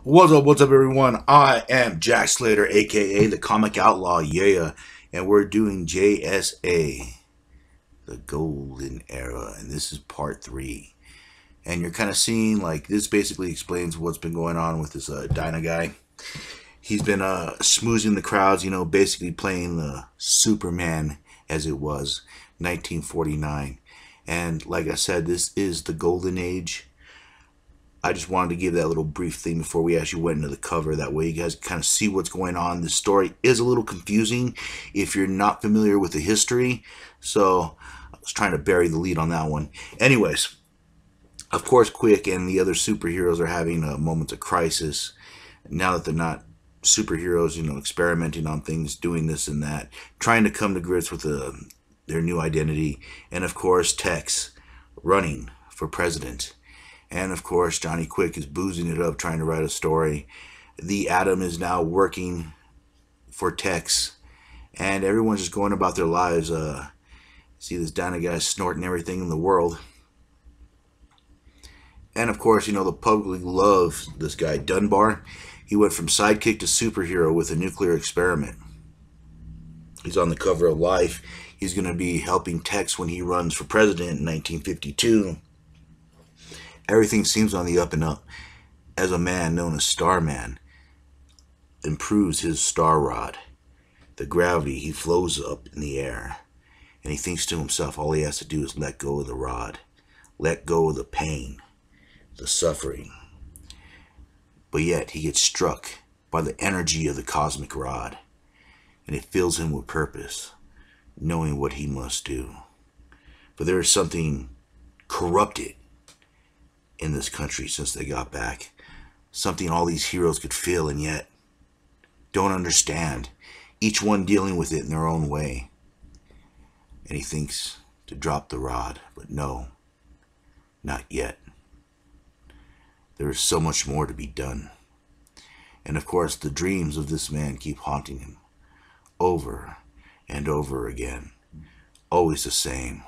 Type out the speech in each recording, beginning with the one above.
What's up, everyone? I am Jack Slater, aka the Comic Outlaw, yeah, and we're doing JSA, the Golden Era, and this is part 3. And you're kind of seeing, like, this basically explains what's been going on with this Dyna guy. He's been smoozing the crowds, basically playing the Superman as it was, 1949. And like I said, this is the Golden Age. I just wanted to give that little brief thing before we actually went into the cover. That way you guys kind of see what's going on. The story is a little confusing if you're not familiar with the history. So I was trying to bury the lead on that one. Anyways, of course, Quick and the other superheroes are having moments of crisis. Now that they're not superheroes, experimenting on things, doing this and that, trying to come to grips with their new identity. And of course, Tex running for president. And of course, Johnny Quick is boozing it up, trying to write a story. The Atom is now working for Tex. And everyone's just going about their lives. See this Dyna guy snorting everything in the world. And of course, the public loves this guy, Dunbar. He went from sidekick to superhero with a nuclear experiment. He's on the cover of Life. He's going to be helping Tex when he runs for president in 1952. Everything seems on the up and up as a man known as Starman improves his star rod. The gravity, he flows up in the air. And he thinks to himself, all he has to do is let go of the rod. Let go of the pain, the suffering. But yet he gets struck by the energy of the cosmic rod. And it fills him with purpose, knowing what he must do. For there is something corrupted in this country since they got back. Something all these heroes could feel and yet don't understand. Each one dealing with it in their own way. And he thinks to drop the rod, but no, not yet. There is so much more to be done. And of course, the dreams of this man keep haunting him over and over again. Always the same.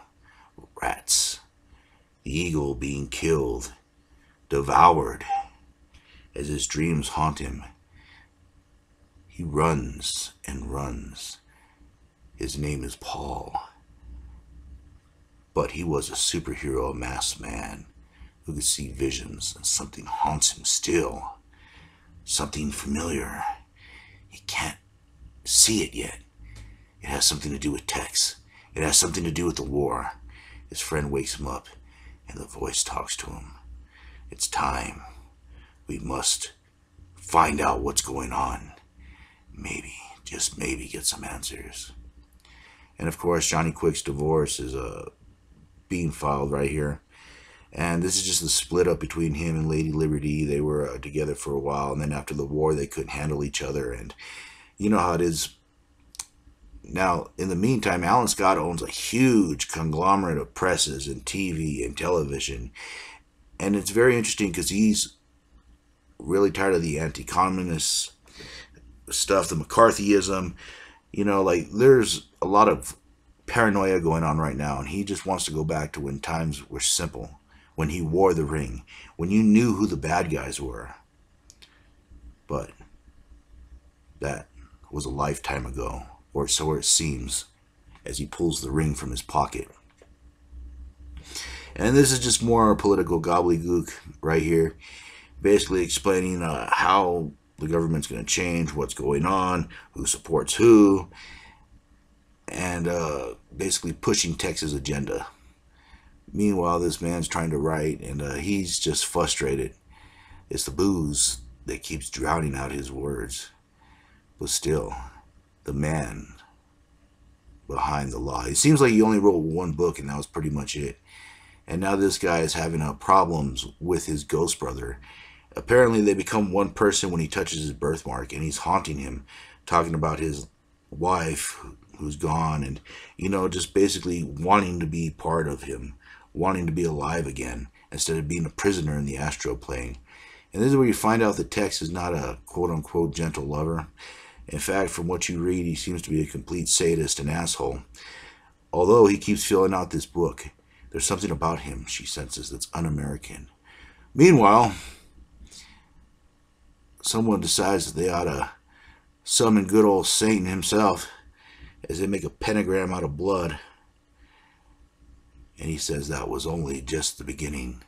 Rats. The eagle being killed, devoured. As his dreams haunt him, he runs and runs. His name is Paul. But he was a superhero, a masked man who could see visions, and something haunts him still. Something familiar. He can't see it yet. It has something to do with Tex. It has something to do with the war. His friend wakes him up, and the voice talks to him. It's time. We must find out what's going on. Maybe, just maybe, get some answers. And of course, Johnny Quick's divorce is being filed right here. And this is just the split up between him and Lady Liberty. They were together for a while, and then after the war, they couldn't handle each other. And you know how it is. Now, in the meantime, Alan Scott owns a huge conglomerate of presses and TV and television. And it's very interesting because he's really tired of the anti-communist stuff, the McCarthyism. There's a lot of paranoia going on right now. And he just wants to go back to when times were simple. When he wore the ring. When you knew who the bad guys were. But that was a lifetime ago. Or so it seems, as he pulls the ring from his pocket. And this is just more political gobbledygook right here. Basically explaining how the government's going to change, what's going on, who supports who. And basically pushing Tex's agenda. Meanwhile, this man's trying to write, and he's just frustrated. It's the booze that keeps drowning out his words. But still, the man behind the law. It seems like he only wrote one book, and that was pretty much it. And now this guy is having problems with his ghost brother. Apparently, they become one person when he touches his birthmark, and he's haunting him, talking about his wife who's gone, and, just basically wanting to be part of him, wanting to be alive again, instead of being a prisoner in the astral plane. And this is where you find out that Tex is not a quote-unquote gentle lover. In fact, from what you read, he seems to be a complete sadist and asshole. Although he keeps filling out this book, there's something about him, she senses, that's un-American. Meanwhile, someone decides that they ought to summon good old Satan himself as they make a pentagram out of blood. And he says that was only just the beginning.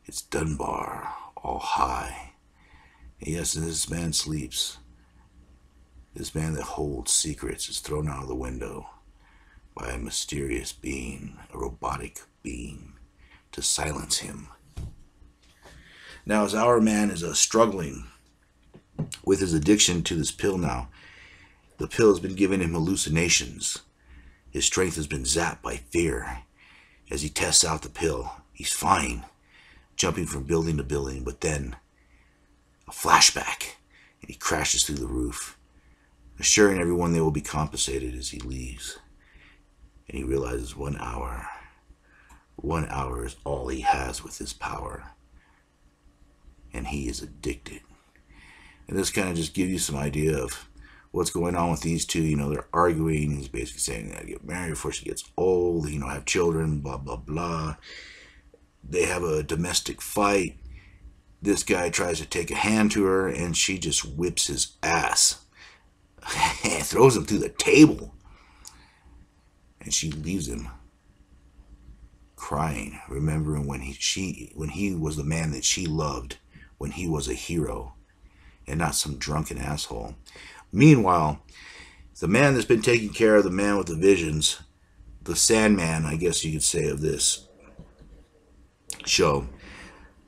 It's Dunbar, all high. And yes, and this man sleeps. This man that holds secrets is thrown out of the window by a mysterious being, a robotic being, to silence him. Now, as our man is struggling with his addiction to this pill now, the pill has been giving him hallucinations. His strength has been zapped by fear. As he tests out the pill, he's fine, jumping from building to building, but then a flashback, and he crashes through the roof, assuring everyone they will be compensated as he leaves. And he realizes 1 hour. 1 hour is all he has with his power. And he is addicted. And this kind of just gives you some idea of what's going on with these two. You know, they're arguing. He's basically saying they gotta get married before she gets old, you know, have children, blah, blah, blah. They have a domestic fight. This guy tries to take a hand to her, and she just whips his ass. Throws him through the table. And she leaves him crying, remembering when he was the man that she loved, when he was a hero and not some drunken asshole. Meanwhile, the man that's been taking care of the man with the visions, the Sandman, I guess you could say, of this show,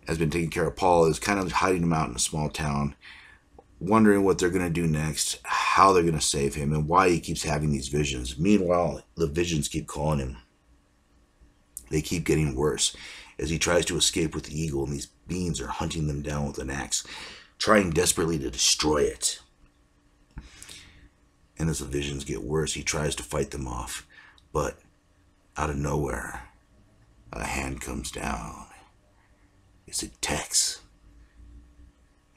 has been taking care of Paul, is kind of hiding him out in a small town, wondering what they're going to do next, how they're going to save him, and why he keeps having these visions. Meanwhile, the visions keep calling him. They keep getting worse as he tries to escape with the eagle, and these beings are hunting them down with an axe, trying desperately to destroy it. And as the visions get worse, he tries to fight them off, but out of nowhere, a hand comes down. It's a Tex,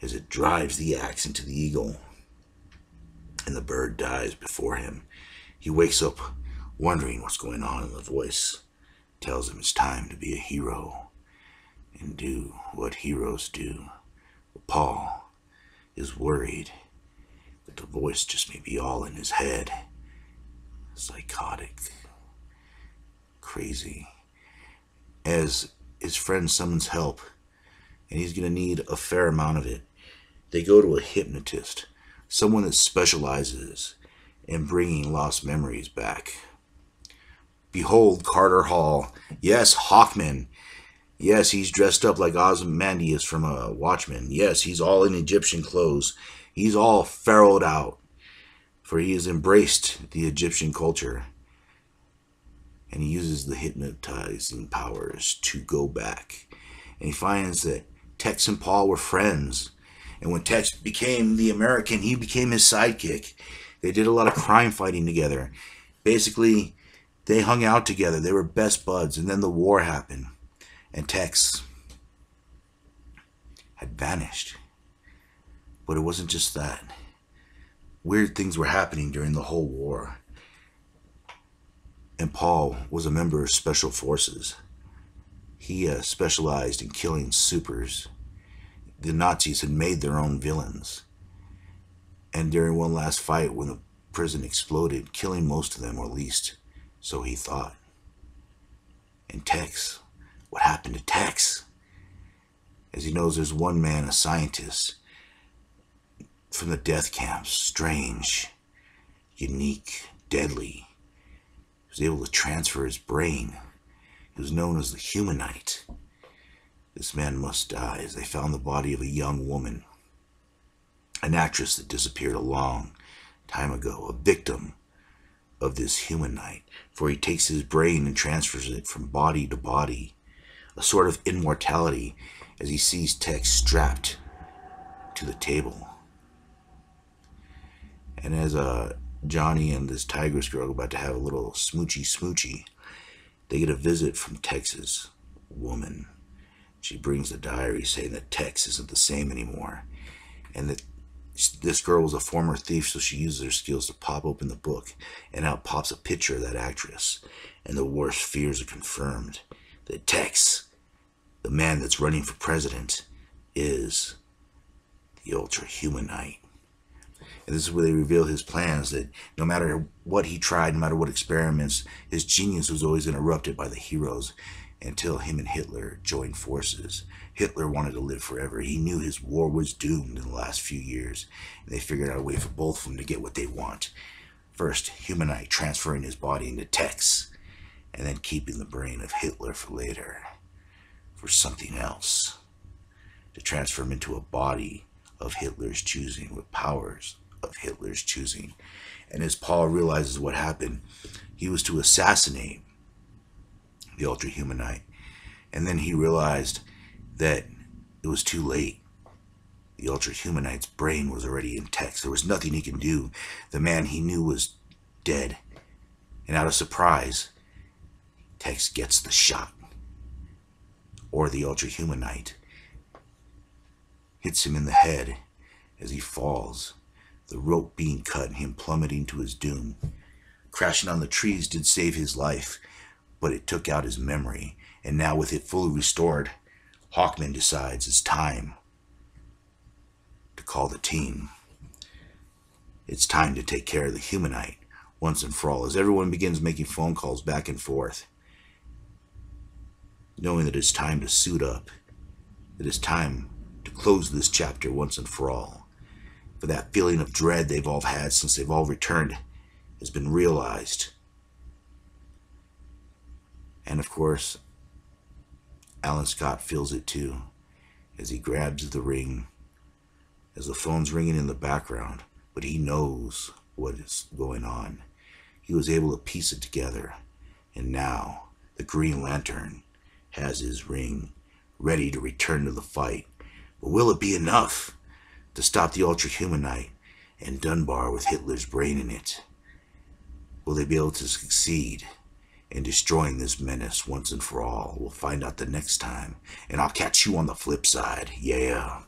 as it drives the axe into the eagle, and the bird dies before him. He wakes up wondering what's going on, and the voice tells him it's time to be a hero and do what heroes do. But Paul is worried that the voice just may be all in his head. Psychotic. Crazy. As his friend summons help, and he's going to need a fair amount of it, they go to a hypnotist, someone that specializes in bringing lost memories back. Behold Carter Hall. Yes, Hawkman. Yes, he's dressed up like Ozymandias from Watchmen. Yes, he's all in Egyptian clothes. He's all pharaohed out, for he has embraced the Egyptian culture. And he uses the hypnotizing powers to go back. And he finds that Tex and Paul were friends. And when Tex became the American, he became his sidekick. They did a lot of crime fighting together. Basically, they hung out together. They were best buds. And then the war happened. And Tex had vanished. But it wasn't just that. Weird things were happening during the whole war. And Paul was a member of Special Forces. He specialized in killing supers. The Nazis had made their own villains. And during one last fight, when the prison exploded, killing most of them, or at least so he thought. And Tex, what happened to Tex? As he knows there's one man, a scientist, from the death camps, strange, unique, deadly. He was able to transfer his brain. He was known as the Humanite. This man must die, as they found the body of a young woman, an actress that disappeared a long time ago, a victim of this Humanite, for he takes his brain and transfers it from body to body, a sort of immortality, as he sees Tex strapped to the table. And as Johnny and this tigress girl are about to have a little smoochy, they get a visit from Tex's woman. She brings the diary saying that Tex isn't the same anymore, and that this girl was a former thief, so she uses her skills to pop open the book, and out pops a picture of that actress. And the worst fears are confirmed, that Tex, the man that's running for president, is the Ultra-Humanite. And this is where they reveal his plans, that no matter what he tried, no matter what experiments, his genius was always interrupted by the heroes until him and Hitler joined forces. Hitler wanted to live forever. He knew his war was doomed in the last few years, and they figured out a way for both of them to get what they want. First, Humanite transferring his body into Tex, and then keeping the brain of Hitler for later, for something else, to transform into a body of Hitler's choosing, with powers of Hitler's choosing. And as Paul realizes what happened, he was to assassinate the Ultra-Humanite, and then he realized that it was too late. The Ultra-Humanite's brain was already in Tex. There was nothing he could do. The man he knew was dead, and out of surprise, Tex gets the shot, or the Ultra-Humanite hits him in the head as he falls, the rope being cut and him plummeting to his doom. Crashing on the trees did save his life, but it took out his memory, and now with it fully restored, Hawkman decides it's time to call the team. It's time to take care of the Humanite once and for all, as everyone begins making phone calls back and forth, knowing that it's time to suit up, that it's time to close this chapter once and for all. For that feeling of dread they've all had since they've all returned has been realized. And of course, Alan Scott feels it too, as he grabs the ring, as the phone's ringing in the background, but he knows what is going on. He was able to piece it together, and now the Green Lantern has his ring, ready to return to the fight. But will it be enough to stop the Ultra-Humanite and Dunbar with Hitler's brain in it? Will they be able to succeed in destroying this menace once and for all? We'll find out the next time, and I'll catch you on the flip side. Yeah.